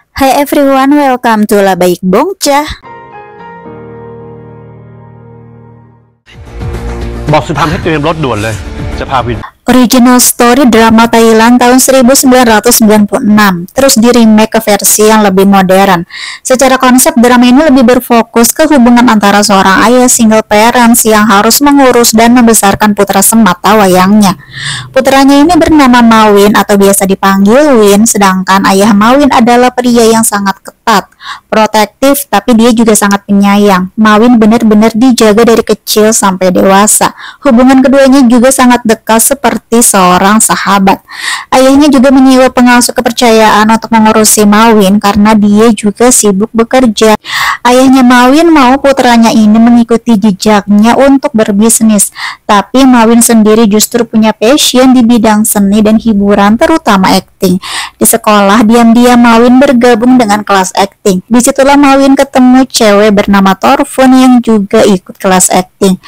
Hi everyone, welcome to La Baik Bongcah. บอกสุธรรมให้เตรียมรถด่วนเลย จะพาวิน Original story drama Thailand tahun 1996, terus di remake ke versi yang lebih modern. Secara konsep, drama ini lebih berfokus ke hubungan antara seorang ayah single parents yang harus mengurus dan membesarkan putra semata wayangnya. Putranya ini bernama Mawin atau biasa dipanggil Win, sedangkan ayah Mawin adalah pria yang sangat ketat, protektif, tapi dia juga sangat penyayang. Mawin benar-benar dijaga dari kecil sampai dewasa. Hubungan keduanya juga sangat dekat seperti seorang sahabat. Ayahnya juga menyewa pengasuh kepercayaan untuk mengurusi Mawin karena dia juga sibuk bekerja. Ayahnya Mawin mau putranya ini mengikuti jejaknya untuk berbisnis, tapi Mawin sendiri justru punya passion di bidang seni dan hiburan, terutama acting. Di sekolah, diam-diam Mawin bergabung dengan kelas acting. Disitulah Mawin ketemu cewek bernama Torfun yang juga ikut kelas acting.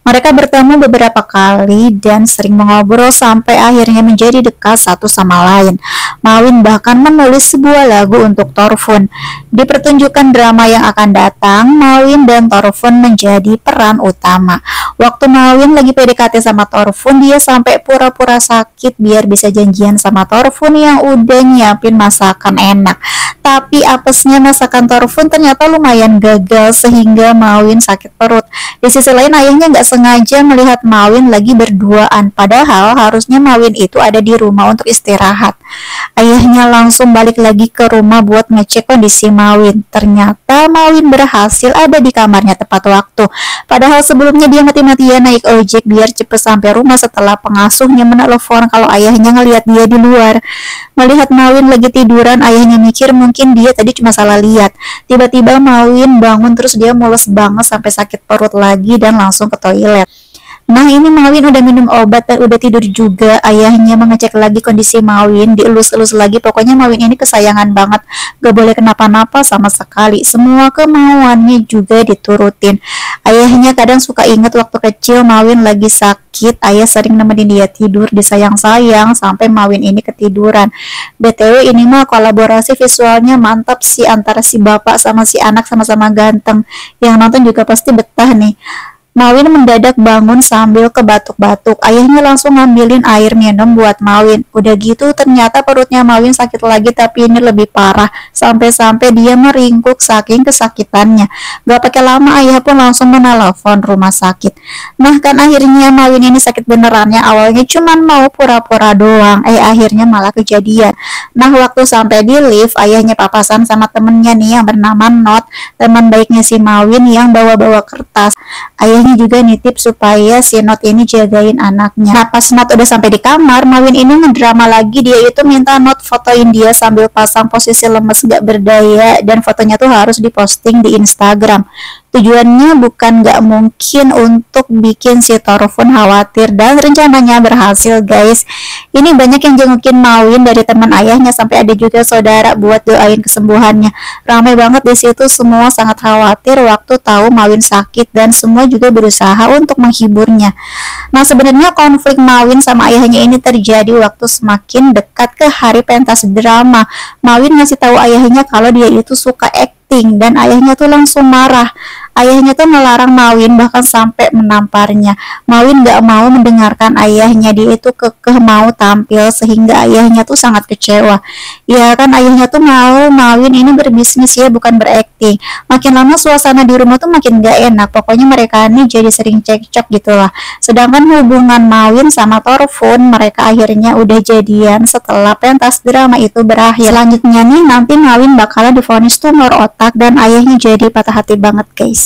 Mereka bertemu beberapa kali dan sering mengobrol sampai akhirnya menjadi dekat satu sama lain. Mawin bahkan menulis sebuah lagu untuk Torfun. Di pertunjukan drama yang akan datang, Mawin dan Torfun menjadi peran utama. Waktu Mawin lagi PDKT sama Torfun, dia sampai pura-pura sakit biar bisa janjian sama Torfun yang udah nyiapin masakan enak. Tapi apesnya masakan Torfun ternyata lumayan gagal sehingga Mawin sakit perut. Di sisi lain, ayahnya nggak sengaja melihat Mawin lagi berduaan, padahal harusnya Mawin itu ada di rumah untuk istirahat. Ayahnya langsung balik lagi ke rumah buat ngecek kondisi Mawin. Ternyata Mawin berhasil ada di kamarnya tepat waktu. Padahal sebelumnya dia mati-matian naik ojek biar cepet sampai rumah setelah pengasuhnya menelepon kalau ayahnya ngelihat dia di luar. Melihat Mawin lagi tiduran, ayahnya mikir mungkin dia tadi cuma salah lihat. Tiba-tiba Mawin bangun terus dia mules banget sampai sakit perut lagi dan langsung ke toilet. Nah, ini Mawin udah minum obat dan udah tidur juga. Ayahnya mengecek lagi kondisi Mawin, dielus-elus lagi. Pokoknya Mawin ini kesayangan banget, gak boleh kenapa-napa sama sekali. Semua kemauannya juga diturutin. Ayahnya kadang suka inget waktu kecil Mawin lagi sakit, ayah sering nemenin dia tidur, disayang-sayang sampai Mawin ini ketiduran. BTW ini mah kolaborasi visualnya mantap sih antara si bapak sama si anak, sama-sama ganteng. Yang nonton juga pasti betah nih. Mawin mendadak bangun sambil kebatuk-batuk. Ayahnya langsung ngambilin air minum buat Mawin. Udah gitu ternyata perutnya Mawin sakit lagi, tapi ini lebih parah. Sampai-sampai dia meringkuk saking kesakitannya. Gak pakai lama ayah pun langsung menelepon rumah sakit. Nah kan akhirnya Mawin ini sakit benerannya. Awalnya cuman mau pura-pura doang. Akhirnya malah kejadian. Nah waktu sampai di lift, ayahnya papasan sama temennya nih yang bernama Not, teman baiknya si Mawin yang bawa-bawa kertas. Ayahnya juga nitip supaya si Not ini jagain anaknya. Nah pas Not udah sampai di kamar, Mawin ini ngedrama lagi. Dia itu minta Not fotoin dia sambil pasang posisi lemes gak berdaya, dan fotonya tuh harus diposting di Instagram. Tujuannya bukan gak mungkin untuk bikin si Torfun khawatir, dan rencananya berhasil guys. Ini banyak yang jengukin Mawin dari teman ayahnya, sampai ada juga saudara buat doain kesembuhannya. Ramai banget di situ, semua sangat khawatir waktu tahu Mawin sakit dan semua juga berusaha untuk menghiburnya. Nah sebenarnya konflik Mawin sama ayahnya ini terjadi waktu semakin dekat ke hari pentas drama. Mawin ngasih tahu ayahnya kalau dia itu suka acting dan ayahnya tuh langsung marah. Ayahnya tuh melarang Mawin, bahkan sampai menamparnya. Mawin gak mau mendengarkan ayahnya, dia itu kekeh mau tampil sehingga ayahnya tuh sangat kecewa. Ya kan ayahnya tuh mau Mawin ini berbisnis ya, bukan berakting. Makin lama suasana di rumah tuh makin gak enak. Pokoknya mereka ini jadi sering cekcok gitulah. Sedangkan hubungan Mawin sama Torfun, mereka akhirnya udah jadian setelah pentas drama itu berakhir. Selanjutnya nih nanti Mawin bakalan divonis tumor otak dan ayahnya jadi patah hati banget guys.